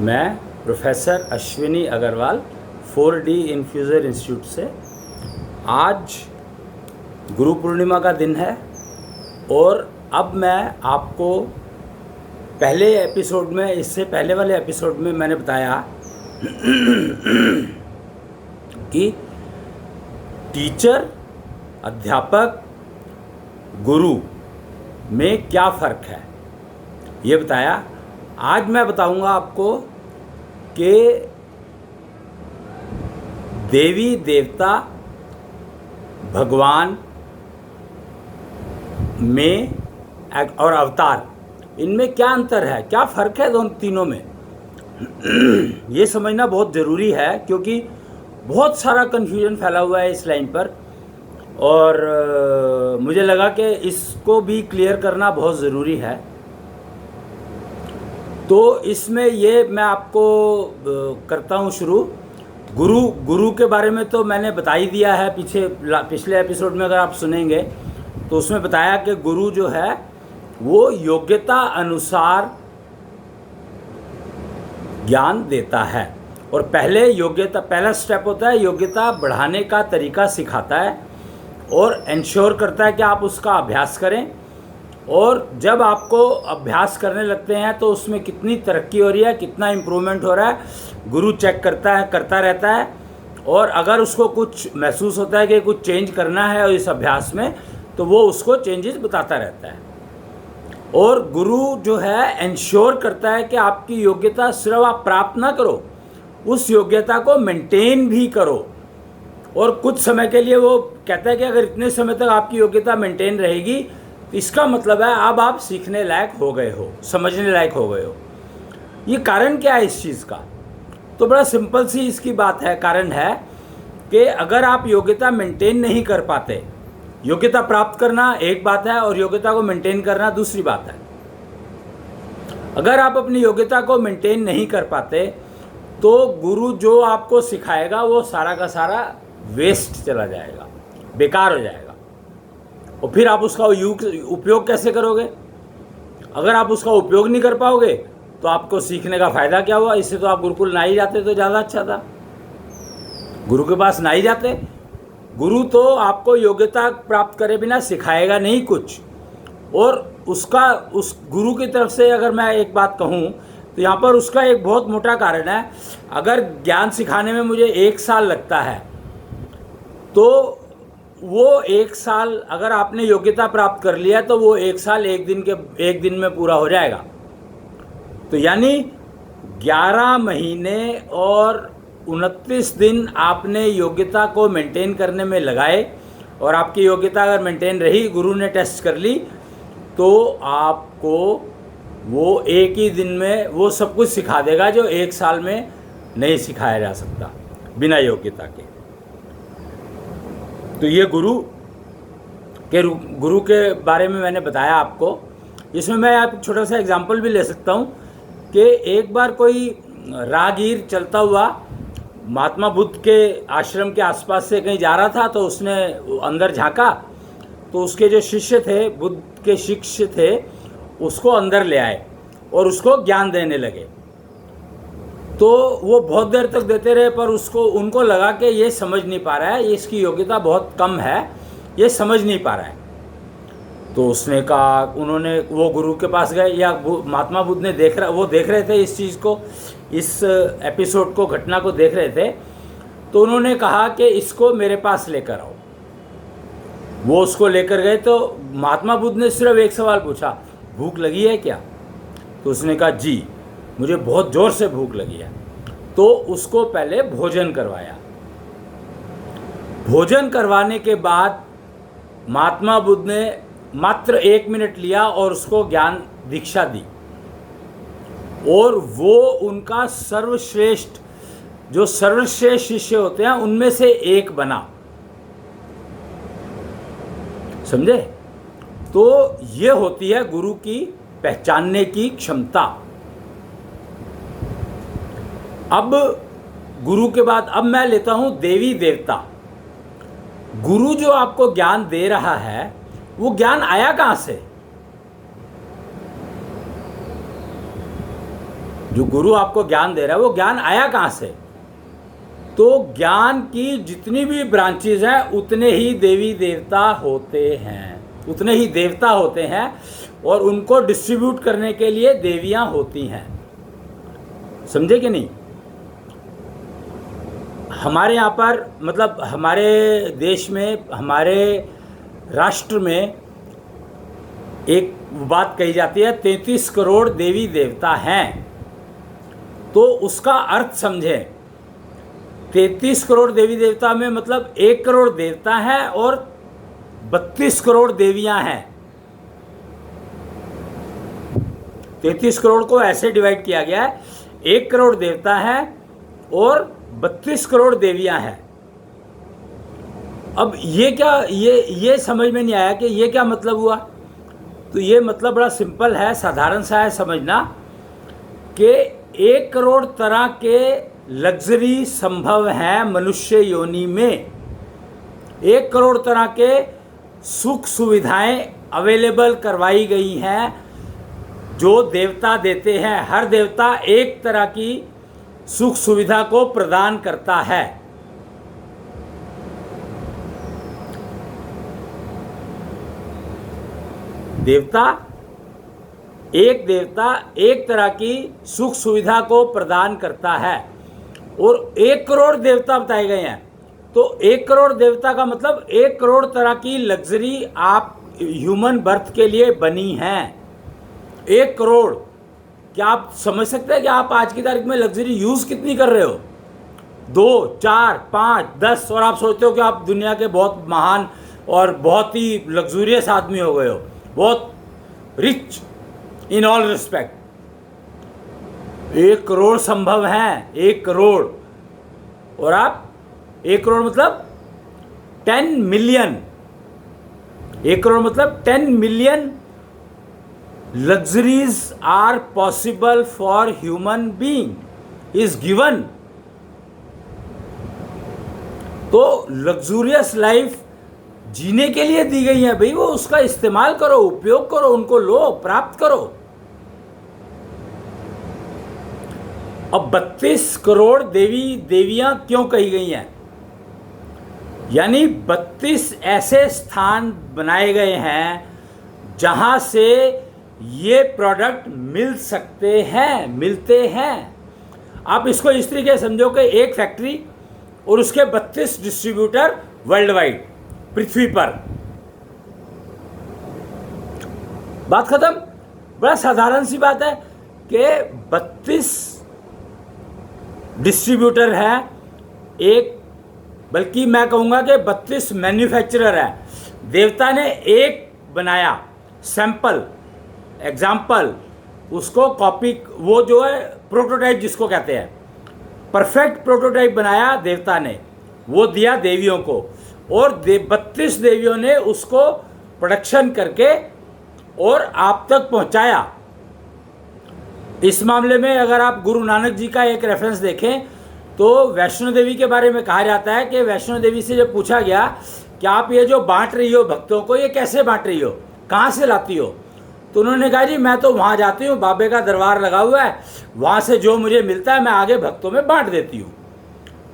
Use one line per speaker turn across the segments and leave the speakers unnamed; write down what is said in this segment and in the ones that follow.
मैं professor Ashwini Agrawal 4D infuser institute से। आज गुरु पूर्णिमा का दिन है और अब मैं आपको पहले एपिसोड में, इससे पहले वाले एपिसोड में मैंने बताया कि टीचर, अध्यापक, गुरु में क्या फ़र्क है, ये बताया। आज मैं बताऊंगा आपको कि देवी देवता, भगवान में और अवतार, इनमें क्या अंतर है, क्या फ़र्क है दोनों तीनों में। ये समझना बहुत ज़रूरी है क्योंकि बहुत सारा कन्फ्यूजन फैला हुआ है इस लाइन पर और मुझे लगा कि इसको भी क्लियर करना बहुत ज़रूरी है। तो इसमें ये मैं आपको करता हूँ शुरू। गुरु के बारे में तो मैंने बता ही दिया है पिछले एपिसोड में। अगर आप सुनेंगे तो उसमें बताया कि गुरु जो है वो योग्यता अनुसार ज्ञान देता है और पहला स्टेप होता है योग्यता बढ़ाने का तरीका सिखाता है और इंश्योर करता है कि आप उसका अभ्यास करें। और जब आपको अभ्यास करने लगते हैं तो उसमें कितनी तरक्की हो रही है, कितना इम्प्रूवमेंट हो रहा है, गुरु चेक करता रहता है। और अगर उसको कुछ महसूस होता है कि कुछ चेंज करना है इस अभ्यास में, तो वो उसको चेंजेस बताता रहता है। और गुरु जो है इंश्योर करता है कि आपकी योग्यता सिर्फ आप प्राप्त ना करो, उस योग्यता को मेंटेन भी करो। और कुछ समय के लिए वो कहता है कि अगर इतने समय तक आपकी योग्यता मेंटेन रहेगी तो इसका मतलब है अब आप सीखने लायक हो गए हो, समझने लायक हो गए हो। ये कारण क्या है इस चीज़ का? तो बड़ा सिंपल सी इसकी बात है। कारण है कि अगर आप योग्यता मेंटेन नहीं कर पाते, योग्यता प्राप्त करना एक बात है और योग्यता को मेंटेन करना दूसरी बात है। अगर आप अपनी योग्यता को मेंटेन नहीं कर पाते तो गुरु जो आपको सिखाएगा वो सारा का सारा वेस्ट चला जाएगा, बेकार हो जाएगा। और फिर आप उसका उपयोग कैसे करोगे? अगर आप उसका उपयोग नहीं कर पाओगे तो आपको सीखने का फ़ायदा क्या हुआ? इससे तो आप गुरुकुल ना ही जाते तो ज़्यादा अच्छा था, गुरु के पास ना ही जाते। गुरु तो आपको योग्यता प्राप्त करे बिना सिखाएगा नहीं कुछ। और उस गुरु की तरफ से अगर मैं एक बात कहूँ तो यहाँ पर उसका एक बहुत मोटा कारण है। अगर ज्ञान सिखाने में मुझे 1 साल लगता है तो वो 1 साल, अगर आपने योग्यता प्राप्त कर लिया तो वो 1 साल एक दिन में पूरा हो जाएगा। तो यानी 11 महीने और 29 दिन आपने योग्यता को मेंटेन करने में लगाए और आपकी योग्यता अगर मेंटेन रही, गुरु ने टेस्ट कर ली, तो आपको वो एक ही दिन में वो सब कुछ सिखा देगा जो 1 साल में नहीं सिखाया जा सकता बिना योग्यता के। तो ये गुरु के बारे में मैंने बताया आपको। इसमें मैं आप छोटा सा एग्जांपल भी ले सकता हूँ कि एक बार कोई राहगीर चलता हुआ महात्मा बुद्ध के आश्रम के आसपास से कहीं जा रहा था, तो उसने अंदर झांका तो उसके जो शिष्य थे, बुद्ध के शिष्य थे, उसको अंदर ले आए और उसको ज्ञान देने लगे। तो वो बहुत देर तक देते रहे पर उनको लगा कि ये समझ नहीं पा रहा है, ये इसकी योग्यता बहुत कम है, ये समझ नहीं पा रहा है। तो उसने कहा, वो गुरु के पास गए, या महात्मा बुद्ध ने देख रहे थे इस चीज़ को, इस एपिसोड को, घटना को देख रहे थे। तो उन्होंने कहा कि इसको मेरे पास लेकर आओ। वो उसको लेकर गए तो महात्मा बुद्ध ने सिर्फ एक सवाल पूछा, भूख लगी है क्या? तो उसने कहा जी, मुझे बहुत ज़ोर से भूख लगी है। तो उसको पहले भोजन करवाया। भोजन करवाने के बाद महात्मा बुद्ध ने मात्र 1 मिनट लिया और उसको ज्ञान दीक्षा दी और वो उनका सर्वश्रेष्ठ शिष्य होते हैं उनमें से एक बना। समझे? तो ये होती है गुरु की पहचानने की क्षमता। अब गुरु के बाद अब मैं लेता हूं देवी देवता। गुरु जो आपको ज्ञान दे रहा है वो ज्ञान आया कहां से? जो गुरु आपको ज्ञान दे रहा है वो ज्ञान आया कहाँ से? तो ज्ञान की जितनी भी ब्रांचेज हैं उतने ही देवी देवता होते हैं, उतने ही देवता होते हैं, और उनको डिस्ट्रीब्यूट करने के लिए देवियां होती हैं। समझे कि नहीं? हमारे यहाँ पर मतलब हमारे देश में, हमारे राष्ट्र में एक बात कही जाती है 33 करोड़ देवी देवता हैं। तो उसका अर्थ समझें। 33 करोड़ देवी देवता में मतलब 1 करोड़ देवता हैं और 32 करोड़ देवियां हैं। 33 करोड़ को ऐसे डिवाइड किया गया है, 1 करोड़ देवता हैं और 32 करोड़ देवियां हैं। अब ये क्या, ये समझ में नहीं आया कि ये क्या मतलब हुआ। तो ये मतलब बड़ा सिंपल है, साधारण सा है समझना, कि 1 करोड़ तरह के लग्जरी संभव हैं मनुष्य योनि में। 1 करोड़ तरह के सुख सुविधाएं अवेलेबल करवाई गई हैं जो देवता देते हैं। हर देवता एक तरह की सुख सुविधा को प्रदान करता है। देवता एक तरह की सुख सुविधा को प्रदान करता है, और 1 करोड़ देवता बताए गए हैं। तो 1 करोड़ देवता का मतलब 1 करोड़ तरह की लग्जरी आप ह्यूमन बर्थ के लिए बनी हैं। 1 करोड़। क्या आप समझ सकते हैं कि आप आज की तारीख में लग्जरी यूज़ कितनी कर रहे हो? 2, 4, 5, 10, और आप सोचते हो कि आप दुनिया के बहुत महान और बहुत ही लग्जूरियस आदमी हो गए हो, बहुत rich in all respect. 1 crore संभव हैं, 1 करोड़। और आप 1 करोड़ मतलब 10 मिलियन। 1 करोड़ मतलब 10 million luxuries are possible for human being is given। तो लग्जूरियस लाइफ जीने के लिए दी गई है भाई, वो उसका इस्तेमाल करो, उपयोग करो, उनको लो, प्राप्त करो। अब 32 करोड़ देवियां क्यों कही गई हैं? यानी 32 ऐसे स्थान बनाए गए हैं जहां से ये प्रोडक्ट मिल सकते हैं, मिलते हैं। आप इसको इस तरीके से समझो कि एक फैक्ट्री और उसके 32 डिस्ट्रीब्यूटर वर्ल्ड वाइड पृथ्वी पर। बात खत्म। बड़ा साधारण सी बात है कि 32 डिस्ट्रीब्यूटर हैं, एक, बल्कि मैं कहूँगा कि 32 मैन्युफैक्चरर है। देवता ने एक बनाया सैंपल, एग्जाम्पल, उसको कॉपी, वो जो है प्रोटोटाइप जिसको कहते हैं, परफेक्ट प्रोटोटाइप बनाया देवता ने, वो दिया देवियों को, और 32 देवियों ने उसको प्रोडक्शन करके और आप तक पहुंचाया। इस मामले में अगर आप गुरु नानक जी का एक रेफरेंस देखें तो वैष्णो देवी के बारे में कहा जाता है कि वैष्णो देवी से जब पूछा गया कि आप ये जो बांट रही हो भक्तों को, ये कैसे बांट रही हो, कहाँ से लाती हो? तो उन्होंने कहा जी मैं तो वहाँ जाती हूँ, बाबे का दरबार लगा हुआ है, वहाँ से जो मुझे मिलता है मैं आगे भक्तों में बांट देती हूँ।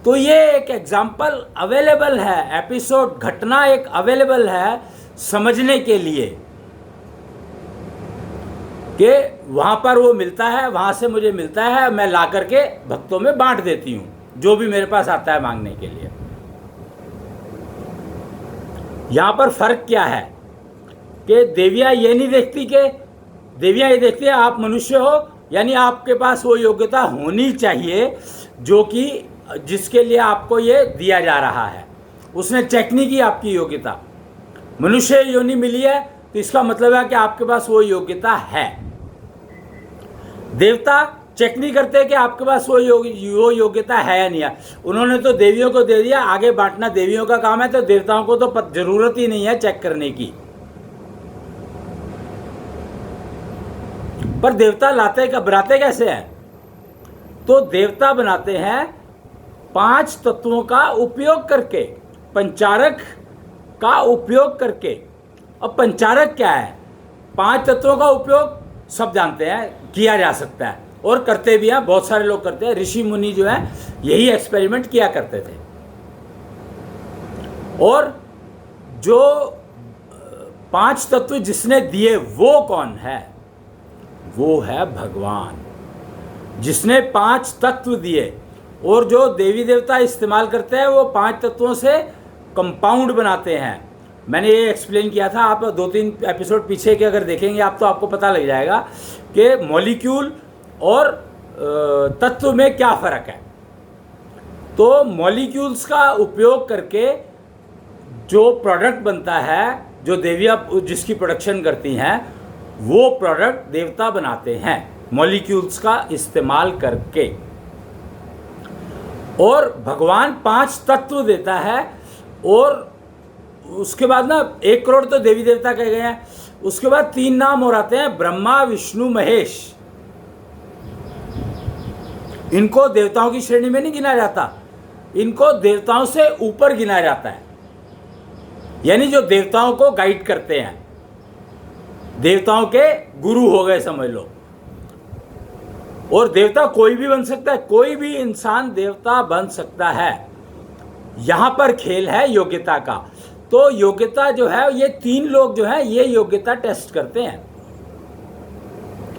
तो ये एक एग्जाम्पल अवेलेबल है, एपिसोड, घटना एक अवेलेबल है समझने के लिए कि वहाँ पर वो मिलता है, वहाँ से मुझे मिलता है, मैं ला करके भक्तों में बांट देती हूँ जो भी मेरे पास आता है मांगने के लिए। यहाँ पर फर्क क्या है कि देवियाँ ये नहीं देखती, कि देवियाँ ये देखती है आप मनुष्य हो, यानी आपके पास वो योग्यता होनी चाहिए जो कि जिसके लिए आपको ये दिया जा रहा है। उसने चेक नहीं की आपकी योग्यता, मनुष्य योनि मिली है तो इसका मतलब है कि आपके पास वो योग्यता है। देवता चेक नहीं करते कि आपके पास वो योग्यता है या नहीं है। उन्होंने तो देवियों को दे दिया, आगे बांटना देवियों का काम है, तो देवताओं को तो जरूरत ही नहीं है चेक करने की। पर देवता बनाते कैसे हैं? तो देवता बनाते हैं 5 तत्वों का उपयोग करके, पंचारक का उपयोग करके। अब पंचारक क्या है? 5 तत्वों का उपयोग सब जानते हैं किया जा सकता है, और करते भी हैं, बहुत सारे लोग करते हैं। ऋषि मुनि जो है यही एक्सपेरिमेंट किया करते थे। और जो 5 तत्व जिसने दिए वो कौन है? वो है भगवान, जिसने 5 तत्व दिए। और जो देवी देवता इस्तेमाल करते हैं वो 5 तत्वों से कंपाउंड बनाते हैं। मैंने ये एक्सप्लेन किया था, आप 2-3 एपिसोड पीछे के अगर देखेंगे आप तो आपको पता लग जाएगा कि मॉलिक्यूल और तत्व में क्या फ़र्क है। तो मॉलिक्यूल्स का उपयोग करके जो प्रोडक्ट बनता है, जो देवियाँ जिसकी प्रोडक्शन करती हैं, वो प्रोडक्ट देवता बनाते हैं मॉलिक्यूल्स का इस्तेमाल करके। और भगवान 5 तत्व देता है। और उसके बाद ना 1 करोड़ तो देवी देवता कहे गए हैं। उसके बाद 3 नाम और आते हैं, ब्रह्मा, विष्णु, महेश। इनको देवताओं की श्रेणी में नहीं गिना जाता, इनको देवताओं से ऊपर गिना जाता है। यानी जो देवताओं को गाइड करते हैं, देवताओं के गुरु हो गए समझ लो। और देवता कोई भी बन सकता है, कोई भी इंसान देवता बन सकता है। यहां पर खेल है योग्यता का। तो योग्यता जो है, ये 3 लोग जो है ये योग्यता टेस्ट करते हैं।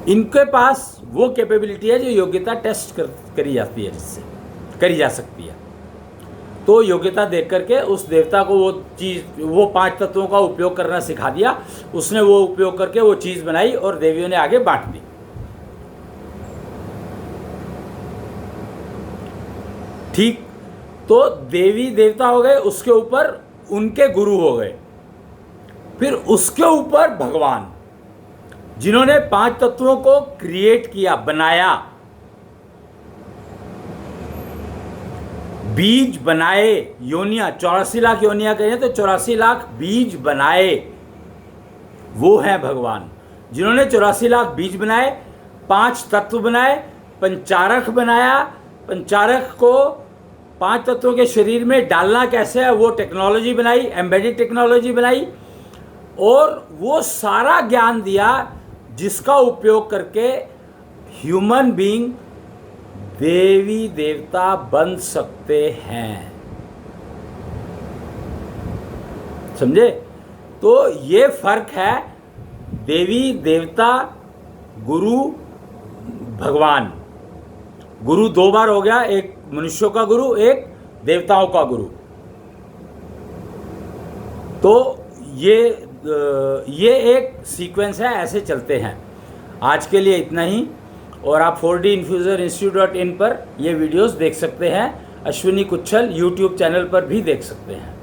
इनके पास वो कैपेबिलिटी है जो योग्यता टेस्ट करी जाती है, जिससे करी जा सकती है। तो योग्यता देख करके उस देवता को वो चीज़, वो 5 तत्वों का उपयोग करना सिखा दिया। उसने वो उपयोग करके वो चीज़ बनाई और देवियों ने आगे बांट दी। ठीक, तो देवी देवता हो गए, उसके ऊपर उनके गुरु हो गए, फिर उसके ऊपर भगवान, जिन्होंने 5 तत्वों को क्रिएट किया, बनाया, बीज बनाए, योनियां 84 लाख योनियां कहें तो 84 लाख बीज बनाए, वो है भगवान। जिन्होंने 84 लाख बीज बनाए, 5 तत्व बनाए, पंचारक बनाया। पंचारक को 5 तत्वों के शरीर में डालना कैसे है वो टेक्नोलॉजी बनाई, एम्बेडेड टेक्नोलॉजी बनाई। और वो सारा ज्ञान दिया जिसका उपयोग करके ह्यूमन बीइंग देवी देवता बन सकते हैं। समझे? तो ये फर्क है देवी देवता, गुरु, भगवान। गुरु 2 बार हो गया, एक मनुष्यों का गुरु, एक देवताओं का गुरु। तो ये एक सीक्वेंस है, ऐसे चलते हैं। आज के लिए इतना ही। और आप 4dinfusorinstitute.in पर ये वीडियोस देख सकते हैं। अश्विनी कुच्छल यूट्यूब चैनल पर भी देख सकते हैं।